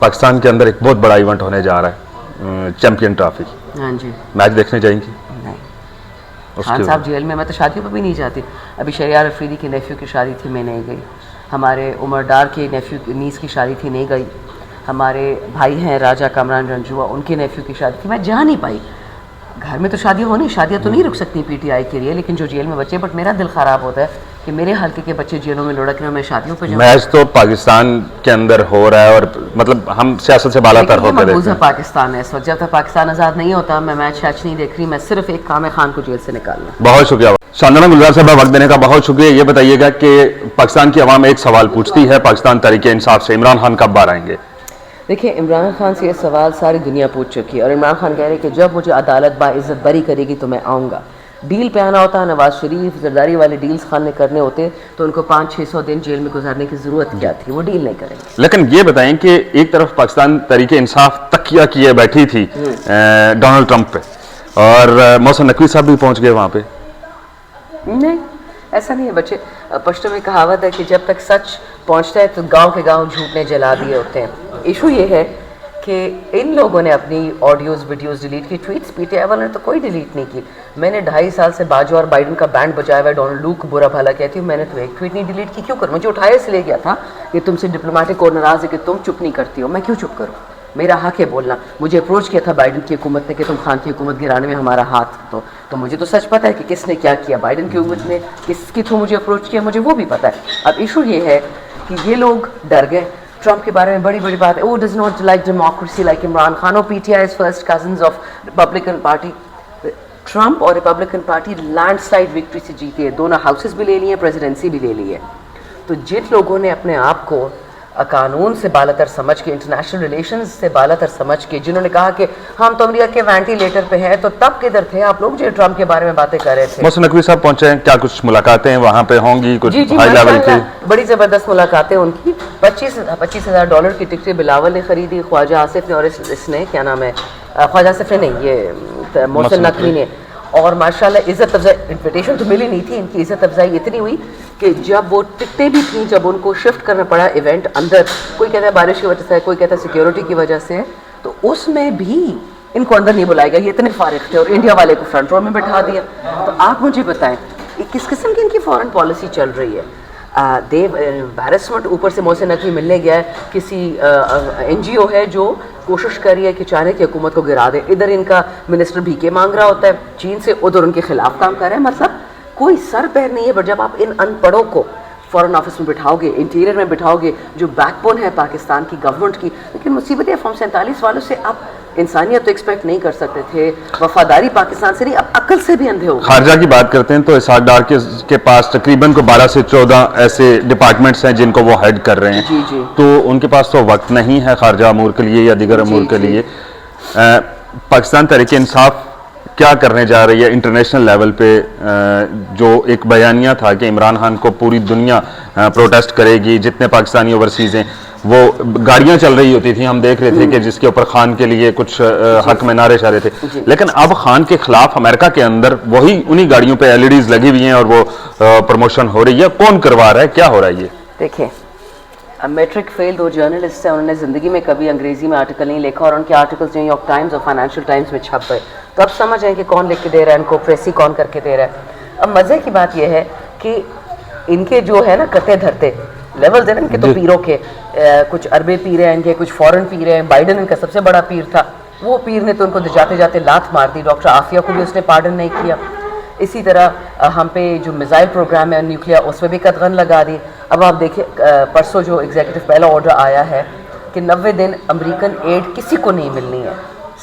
पाकिस्तान के अंदर एक बहुत बड़ा इवेंट होने जा रहा है, चैंपियन ट्रॉफी। हाँ जी। मैच देखने जाएंगी? नहीं। खान साहब जेल में, मैं तो शादियों पर भी नहीं जाती। अभी शरियार अफरीदी की नेफ्यू की शादी थी, मैं नहीं गई। हमारे उमर डार के नेफ्यू नीस की शादी थी, नहीं गई। हमारे भाई हैं राजा कामरान रंजुआ, उनके नेफ्यू की शादी थी, मैं जा नहीं पाई। घर में तो शादियाँ होनी, शादियाँ तो नहीं रुक सकती पीटीआई के लिए, लेकिन जो जेल में बच्चे, बट मेरा दिल ख़राब होता है कि मेरे हल्के के बच्चे जेलों में लुढ़क रहे हैं, मैं शादियों पर जाऊँ। मैच तो पाकिस्तान के अंदर हो रहा है और मतलब हम सियासत से बालातर होकर देखते हैं। पाकिस्तान है इस वक्त, जब तक पाकिस्तान आज़ाद नहीं होता मैं मैच शैच नहीं देख रही। मैं सिर्फ एक काम है खान को जेल से निकालना। बहुत शुक्रिया शानदाना गुलजार साहब, वक्त देने का बहुत शुक्रिया। ये बताइएगा कि पाकिस्तान की आवाम एक सवाल पूछती है पाकिस्तान तहरीक इंसाफ से, इमरान खान कब बाहर आएंगे? देखिए, इमरान खान से ये सवाल सारी दुनिया पूछ चुकी है और इमरान खान कह रहे हैं कि जब मुझे अदालत बाइज्जत बरी करेगी तो मैं आऊँगा। डील पे आना होता है, नवाज शरीफ जरदारी वाले डील्स खान ने करने होते तो उनको 500-600 दिन जेल में गुजारने की ज़रूरत क्या थी, वो डील नहीं करेंगे। लेकिन ये बताएं कि एक तरफ पाकिस्तान तहरीक इंसाफ तकिया किए बैठी थी डोनाल्ड ट्रंप पे, और मोहसिन नकवी साहब भी पहुंच गए वहाँ पे। नहीं, ऐसा नहीं है बच्चे। पश्तो में कहावत है कि जब तक सच पहुंचता है तो गांव के गांव झूठ ने जला दिए होते हैं। इशू ये है कि इन लोगों ने अपनी ऑडियोज़ वीडियोज़ डिलीट की, ट्वीट्स पीटीआई वालों ने तो कोई डिलीट नहीं की। मैंने 2.5 साल से बाजू और बाइडन का बैंड बजाया हुआ है, डोनाल्ड लूक बुरा भला कहती हूँ, मैंने तो एक ट्वीट नहीं डिलीट की। क्यों करूँ? मुझे उठाया इसलिए गया था कि तुमसे डिप्लोमेटिक और नाराज़ है कि तुम चुप नहीं करती हो, मैं क्यों चुप करूँ? मेरा हक है बोलना। मुझे अप्रोच किया था बाइडन की हुकूमत ने कि तुम खान की हुकूमत गिराने में हमारा हाथ तो मुझे तो सच पता है कि किसने क्या किया। बाइडन की हुकूमत ने किसके थ्रू मुझे अप्रोच किया, मुझे वो भी पता है। अब इशू ये है कि ये लोग डर गए। ट्रंप के बारे में बड़ी बड़ी बात है, वो does not like democracy like Imran Khan, और PTI is first cousins of Republican party. Trump और रिपब्लिकन पार्टी लैंडस्लाइड विक्ट्री से जीती है, दोनों हाउसेस भी ले लिए, प्रेसिडेंसी भी ले ली है। तो जिन लोगों ने अपने आप को कानून से बालातर समझ के, इंटरनेशनल रिलेशंस से बालातर समझ के, जिन्होंने कहा कि हम तो अमेरिका के वेंटिलेटर पे हैं, तो तब किधर थे आप लोग जो ट्रंप के बारे में बातें कर रहे थे? मोहसिन नकवी साहब पहुंचे हैं, क्या कुछ मुलाकातें वहां पे होंगी? कुछ हाई लेवल की बड़ी ज़बरदस्त मुलाकातें उनकी। $25,000 की टिकटें बिलावल ने खरीदी, ख्वाजा आसिफ ने, और इसने क्या नाम है, ख्वाजा आसिफ ने नहीं, ये मोहसिन नकवी ने। और माशाल्लाह इज़्ज़त अफजाई, इन्विटेशन तो मिली नहीं थी, इनकी इज़्ज़त अफजाई इतनी हुई कि जब वो टिकटें भी थी, जब उनको शिफ्ट करना पड़ा इवेंट अंदर, कोई कहता है बारिश की वजह से, कोई कहता है सिक्योरिटी की वजह से, तो उसमें भी इनको अंदर नहीं बुलाया गया। ये इतने फारिग थे और इंडिया वाले को फ्रंट रो में बैठा दिया। तो आप मुझे बताएं किस किस्म की इनकी फॉरेन पॉलिसी चल रही है? देव एम्बैरसमेंट, ऊपर से मोहसिन नकवी मिलने गया है, किसी NGO है जो कोशिश कर रही है कि चाइना की हुकूमत को गिरा दे। इधर इनका मिनिस्टर भीखे मांग रहा होता है चीन से, उधर उनके खिलाफ काम कर रहे हैं। मतलब कोई सर पैर नहीं है। बट जब आप इन अनपढ़ों को फॉरेन ऑफिस में बिठाओगे, इंटीरियर में बिठाओगे, जो बैकबोन है पाकिस्तान की गवर्नमेंट की, लेकिन मुसीबत है फॉर्म 47 वालों से आप इंसानियत तो एक्सपेक्ट नहीं कर सकते थे, वफादारी पाकिस्तान से नहीं, अब अकल से भी अंधे हो गए। खारजा की बात करते हैं तो इसहाक डार के पास तकरीबन को 12 से 14 ऐसे डिपार्टमेंट्स हैं जिनको वो हेड कर रहे हैं। जी जी। तो उनके पास तो वक्त नहीं है खारजा अमूर के लिए या दीगर अमूर के लिए। पाकिस्तान तहरीक इंसाफ क्या करने जा रही है इंटरनेशनल लेवल पे? जो एक बयानिया था कि इमरान खान को पूरी दुनिया प्रोटेस्ट करेगी, जितने पाकिस्तानी ओवरसीज हैं, वो गाड़ियां चल रही होती थी, हम देख रहे थे कि जिसके ऊपर खान के लिए कुछ हक में नारे शारे थे। लेकिन अब खान के खिलाफ अमेरिका के अंदर वही उन्हीं गाड़ियों पे LEDs लगी हुई हैं और वो प्रमोशन हो रही है। कौन करवा रहा है, क्या हो रहा है ये? देखिए, मैट्रिक फेल 2 जर्नलिस्ट हैं, उन्होंने ज़िंदगी में कभी अंग्रेजी में आर्टिकल नहीं लिखा और उनके आर्टिकल्स न्यूयॉर्क टाइम्स और फाइनेंशियल टाइम्स में छप गए। तो अब समझ आए कि कौन लिख के दे रहा है इनको, प्रेसी कौन करके दे रहा है। अब मज़े की बात यह है कि इनके जो है ना कते धरते लेवल्स हैं ना इनके, तो पीरों के कुछ अरबे पीर हैं इनके, कुछ फॉरेन पीर हैं। बाइडन इनका सबसे बड़ा पीर था, वो पीर ने तो उनको जाते जाते लात मार दी। डॉक्टर आफिया को भी उसने पार्डन नहीं किया। इसी तरह हम पे जो मिसाइल प्रोग्राम है न्यूक्लियर, उसमें भी कदगन लगा दी। अब आप देखिए परसों जो एग्जीक्यूटिव पहला ऑर्डर आया है कि 90 दिन अमेरिकन एड किसी को नहीं मिलनी है,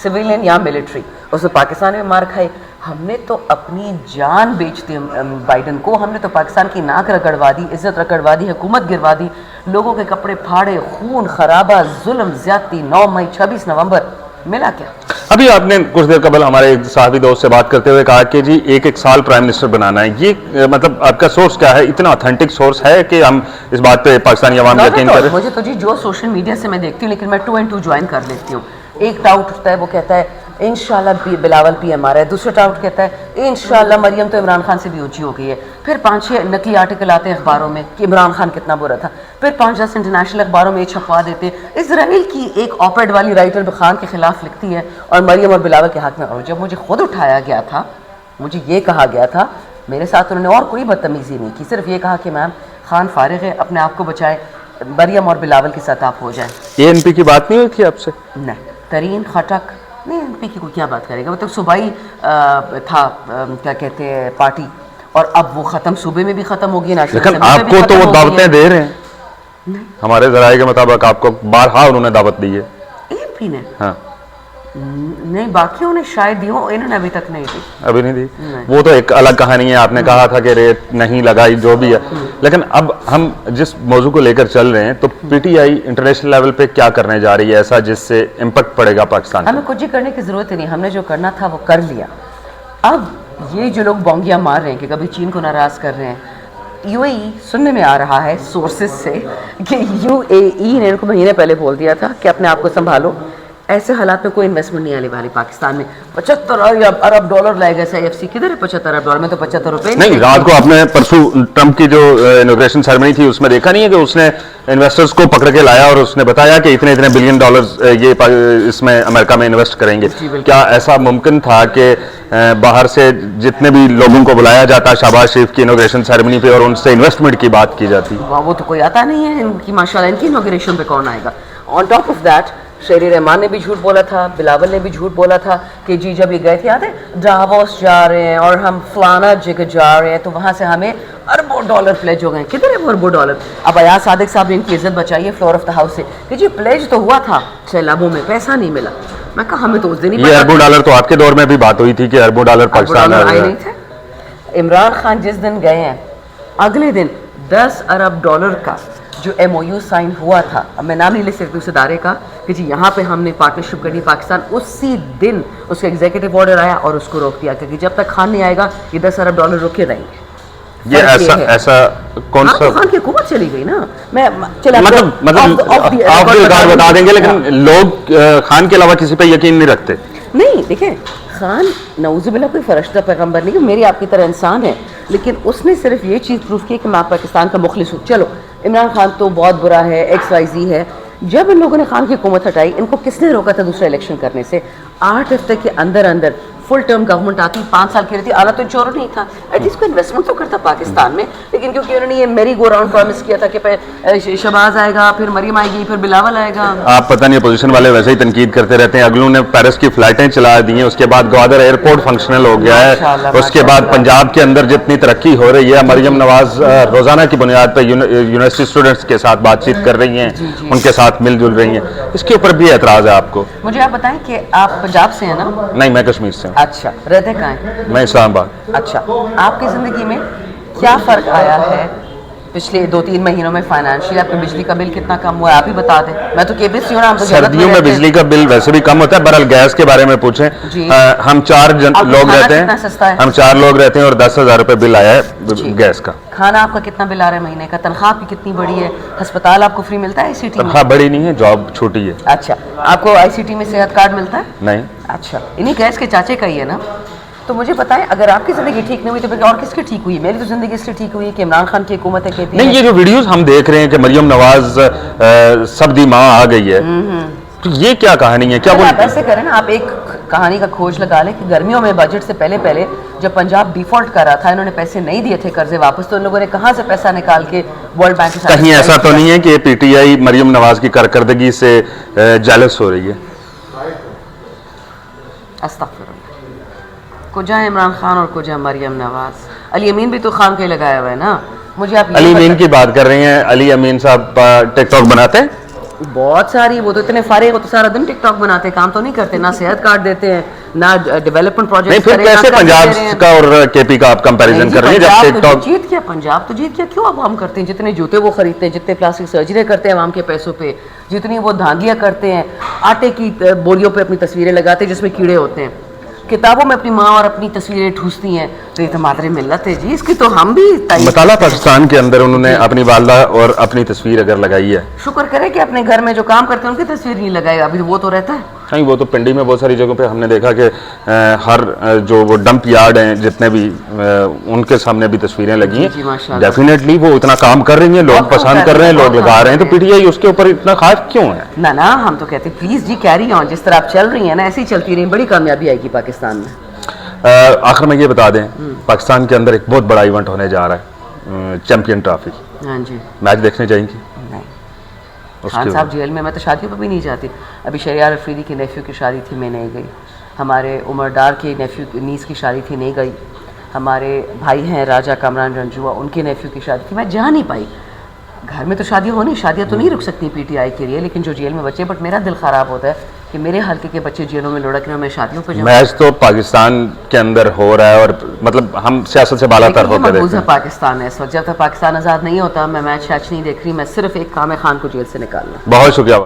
सिविलियन या मिलिट्री। उसमें पाकिस्तान में मार खाई। हमने तो अपनी जान बेच दी बाइडन को, हमने तो पाकिस्तान की नाक रगड़वा दी, इज्जत रगड़वा दी, हुकूमत गिरवा दी, लोगों के कपड़े फाड़े, खून खराबा, जुल्म ज्यादती। 9 मई 26 नवंबर मिला क्या? अभी आपने कुछ देर कबल हमारे एक साथी दोस्त से बात करते हुए कहा कि जी एक साल प्राइम मिनिस्टर बनाना है। ये मतलब आपका सोर्स क्या है? इतना ऑथेंटिक सोर्स है कि हम इस बात पे पाकिस्तानी अवाम यकीन करें? मुझे तो जी जो सोशल मीडिया से मैं देखती हूँ, लेकिन मैं 2 and 2 ज्वाइन कर लेती हूँ। एक डाउट उठता है, वो कहता है इंशाल्लाह बिलावल पीएम आ रहा है। दूसरा टाउट कहता है इंशाल्लाह मरियम तो इमरान खान से भी ऊंची हो गई है। फिर 5-6 नकली आर्टिकल आते हैं अखबारों में कि इमरान खान कितना बुरा था। फिर 5-10 इंटरनेशनल अखबारों में ये छपवा देते हैं। इसराइल की एक ऑपेड वाली राइटर खान के खिलाफ लिखती है और मरियम और बिलावल के हक में। और जब मुझे खुद उठाया गया था, मुझे ये कहा गया था, मेरे साथ उन्होंने और कोई बदतमीजी नहीं की, सिर्फ ये कहा कि मैम खान फारिग है, अपने आप को बचाएं, मरियम और बिलावल के साथ आप हो जाएं। एएनपी की बात नहीं हुई थी आपसे? नहीं, तरीन खटक नहीं, एनपी की कोई क्या बात करेगा, वो तो सूबाई था क्या कहते हैं पार्टी, और अब वो ख़त्म, सूबे में भी ख़त्म होगी, नेशनल लेकिन असेंबली में भी आपको तो खत्म वो होगी है। दावतें दे रहे हैं हमारे जराये के मुताबिक, आपको बारहा उन्होंने दावत दी है। एमपी ने हाँ, नहीं, बाकियों ने शायद दी हो, इन्होंने अभी तक नहीं दी। अभी नहीं दी। वो तो एक अलग कहानी है, आपने कहा था कि रेट नहीं लगाई, जो भी है। लेकिन अब हम जिस मौजू को लेकर चल रहे हैं, तो पीटीआई इंटरनेशनल लेवल पे क्या करने जा रही है ऐसा जिससे इम्पैक्ट पड़ेगा पाकिस्तान? हमें कुछ ही करने की जरूरत ही नहीं, हमने जो करना था वो कर लिया। अब ये जो लोग बोंगियां मार रहे हैं कि कभी चीन को नाराज कर रहे हैं, यूएई सुनने में आ रहा है सोर्सेज से कि यूएई ने इनको महीने पहले बोल दिया था कि अपने आप को संभालो, ऐसे हालात में कोई इन्वेस्टमेंट नहीं आने वाली पाकिस्तान में। 75 अरब डॉलर लाएगा सीएफसी, किधर है 75 अरब डॉलर में? तो 75 रुपए नहीं, रात को आपने परसों ट्रंप की जो इनॉग्रेशन सेरेमनी थी उसमें देखा नहीं है कि उसने इन्वेस्टर्स को पकड़ के लाया और उसने बताया कि इतने इतने बिलियन डॉलर्स ये इसमें अमेरिका में इन्वेस्ट करेंगे। क्या ऐसा मुमकिन था कि बाहर से जितने भी लोगों को बुलाया जाता शहबाज शरीफ की इनॉग्रेशन सेरेमनी पे और उनसे इन्वेस्टमेंट की बात की जाती? वो तो कोई आता नहीं है इनकी, माशाल्लाह इनकी इनॉग्रेशन पे कौन आएगा? ऑन टॉप ऑफ दैट शेरी रहमान ने भी झूठ बोला था, बिलावल ने भी झूठ बोला था कि जी जब ये गए थे, याद है, डावोस जा रहे हैं और हम फलाना जगह जा रहे हैं तो वहाँ से हमें अरबों डॉलर प्लेज हो गए। किधर है वो अरबों डॉलर? अब अयाज सादिक साहब ने इनकी इज्जत बचाई है फ्लोर ऑफ द हाउस से कि जी प्लेज तो हुआ था सैलाबों में, पैसा नहीं मिला। मैं कहा हमें तो उस दिन ही ये अरबों डॉलर तो आपके दौर में भी बात हुई थी कि अरबों डॉलर पाकिस्तान आए नहीं थे। इमरान खान जिस दिन गए हैं, अगले दिन 10 अरब डॉलर का जो MOU साइन हुआ था, अब मैं नाम नहीं ले सकती उस इदारे का, कि जी यहाँ पे हमने पार्टनरशिप करनी पाकिस्तान, उसी दिन उसका एग्जीक्यूटिव ऑर्डर आया और उसको रोक दिया क्योंकि जब तक खान नहीं आएगा ये 10 अरब डॉलर रुके रहेंगे। ये ऐसा कौन सा? खान की हुकूमत चली गई ना। मैं चला मतलब आप रिकॉर्ड बता देंगे, लेकिन लोग खान के अलावा किसी पे यकीन नहीं रखते। नहीं, देखें, खान नऊजुबिल्लाह कोई फरिश्ता पैगंबर नहीं, मेरी आपकी तरह इंसान है, लेकिन उसने सिर्फ ये चीज़ प्रूफ की कि मैं पाकिस्तान का मुखलिस हूँ। चलो, इमरान खान तो बहुत बुरा है, XYZ है। जब इन लोगों ने खान की हुकूमत हटाई, इनको किसने रोका था दूसरा इलेक्शन करने से? 8 हफ्ते के अंदर अंदर फुल टर्म गवर्नमेंट आती, 5 साल की रहती, आना तो चोर नहीं था, एटलीस्ट कोई इन्वेस्टमेंट तो करता पाकिस्तान में। लेकिन क्योंकि उन्होंने ये मेरी गो राउंड प्रॉमिस किया था कि शहबाज आएगा, फिर मरियम आएगी, फिर बिलावल आएगा। आप पता नहीं अपोजिशन वाले वैसे ही तनकीद करते रहते हैं। अगलों ने पेरिस की फ्लाइटें चला दी हैं, उसके बाद ग्वादर एयरपोर्ट फंक्शनल हो गया है, उसके बाद पंजाब के अंदर जितनी तरक्की हो रही है, मरियम नवाज रोजाना की बुनियाद पर यूनिवर्सिटी स्टूडेंट्स के साथ बातचीत कर रही हैं, उनके साथ मिलजुल रही हैं। इसके ऊपर भी एतराज है आपको? मुझे आप बताएं कि आप पंजाब से हैं ना? नहीं, मैं कश्मीर से हूँ। अच्छा, रहते कहाँ हैं? मैं इस्लामाबाद। अच्छा, आपकी ज़िंदगी में क्या फ़र्क आया है पिछले 2-3 महीनों में फाइनेंशियली? आपका बिजली का बिल कितना कम हुआ है, आप ही बता दें। मैं तो केबीसी हूँ ना, हम तो सर्दियों में बिजली का बिल वैसे भी कम होता है। बहरहाल गैस के बारे में पूछें, हम 4 लोग रहते हैं, हम 4 लोग रहते हैं और 10,000 रुपये बिल आया है गैस का। खाना आपका कितना बिल आ रहा है महीने का? तनख्वाह आपकी कितनी बड़ी है? अस्पताल आपको फ्री मिलता है ICT में? तनख्वाह बड़ी नहीं है, जॉब छोटी है। अच्छा, आपको ICT में सेहत कार्ड मिलता है? नहीं। अच्छा, इन्हीं गैस के चाचे का ही है ना? तो मुझे बताएं, अगर आपकी ज़िंदगी ठीक नहीं हुई तो फिर और किसकी ठीक हुई है? मेरी तो ज़िंदगी इसलिए ठीक हुई है कि इमरान खान की हुकूमत है कहती है। नहीं, ये जो वीडियोस हम देख रहे हैं कि मरियम नवाज सब्दी माँ आ गई है, तो ये क्या कहानी है? क्या आप ऐसे करें ना, आप एक कहानी का खोज लगा लें कि गर्मियों में बजट से पहले जब पंजाब डिफॉल्ट कर रहा था, इन्होंने पैसे नहीं दिए थे कर्जे वापस, तो इन लोगों ने कहाँ से पैसा निकाल के वर्ल्ड बैंक के साथ? कहीं ऐसा तो नहीं है कि PTI मरियम नवाज की कारकर्दगी से जेलस हो रही है? अस्तगफिरुल्लाह। कुजा इमरान खान और कुजा मरियम नवाज। अली अमीन भी तो खान के लगाया हुआ है ना। मुझे आप अली अमीन की बात कर रही हैं? अली अमीन साहब टिकटॉक बनाते हैं? बहुत सारी, वो तो इतने फारिग हो तो सारा दिन टिकटॉक बनाते हैं, काम तो नहीं करते, ना सेहत कार्ड देते हैं, ना डेवलपमेंट प्रोजेक्ट। नहीं, फिर कैसे पंजाब का और KP का आप कंपैरिजन कर रही हैं जब टिकटॉक जीत गया? पंजाब तो जीत गया, क्यों अब हम करते हैं? जितने जूते वो खरीदते हैं, जितने प्लास्टिक सर्जरी करते हैं आवाम के पैसों पे, जितनी वो धांधलियाँ करते हैं, आटे की बोरियों पे अपनी तस्वीरें लगाते हैं जिसमें कीड़े होते हैं, किताबों में अपनी माँ और अपनी तस्वीरें ठूसती हैं, तो ये तो मादरे मिल्लत है जी, इसकी तो हम भी बताला पाकिस्तान के अंदर उन्होंने अपनी वालदा और अपनी तस्वीर अगर लगाई है। शुक्र करें कि अपने घर में जो काम करते हैं उनकी तस्वीर नहीं लगाएगा, अभी वो तो रहता है। नहीं, वो तो पिंडी में बहुत सारी जगहों पे हमने देखा कि हर जो वो डंप यार्ड हैं जितने भी उनके सामने भी तस्वीरें लगी जी, हैं। माशाल्लाह। डेफिनेटली वो इतना काम कर रही हैं, लोग बहुत पसंद काम कर रहे हैं, कर लोग रहे हैं, लगा रहे हैं, तो बहुत पीटीआई उसके ऊपर इतना खास क्यों है? ना ना, हम तो कहते प्लीज़ जी कैरी ऑन, जिस तरह आप चल रही हैं ना ऐसे ही चलती रही, बड़ी कामयाबी आएगी पाकिस्तान में। आखिर में ये बता दें, पाकिस्तान के अंदर एक बहुत बड़ा इवेंट होने जा रहा है, चैंपियन ट्रॉफी। हाँ जी। मैच देखने जाएंगी? नहीं, उसके खान साहब जेल में, मैं तो शादियों पर भी नहीं जाती। अभी शरियार अफरीदी की नेफ्यू की शादी थी, मैं नहीं गई। हमारे उमर डार के नेफ्यू नीस की शादी थी, नहीं गई। हमारे भाई हैं राजा कामरान रंजुआ, उनके नेफ्यू की शादी थी, मैं जा नहीं पाई। घर में तो शादियाँ होनी, शादियाँ तो नहीं रुक सकती पीटीआई के लिए, लेकिन जो जेल में बच्चे, बट मेरा दिल ख़राब होता है कि मेरे हल्के के बच्चे जेलों में लुढ़क रहे हैं, मैं शादियों पर जाऊँ। मैच तो पाकिस्तान के अंदर हो रहा है और मतलब हम सियासत से बालातर होकर देखते मकबूजा हैं। पाकिस्तान है इस वक्त, जब तक पाकिस्तान आज़ाद नहीं होता मैं मैच शैच नहीं देख रही, मैं सिर्फ एक काम है खान को जेल से निकालना। बहुत शुक्रिया।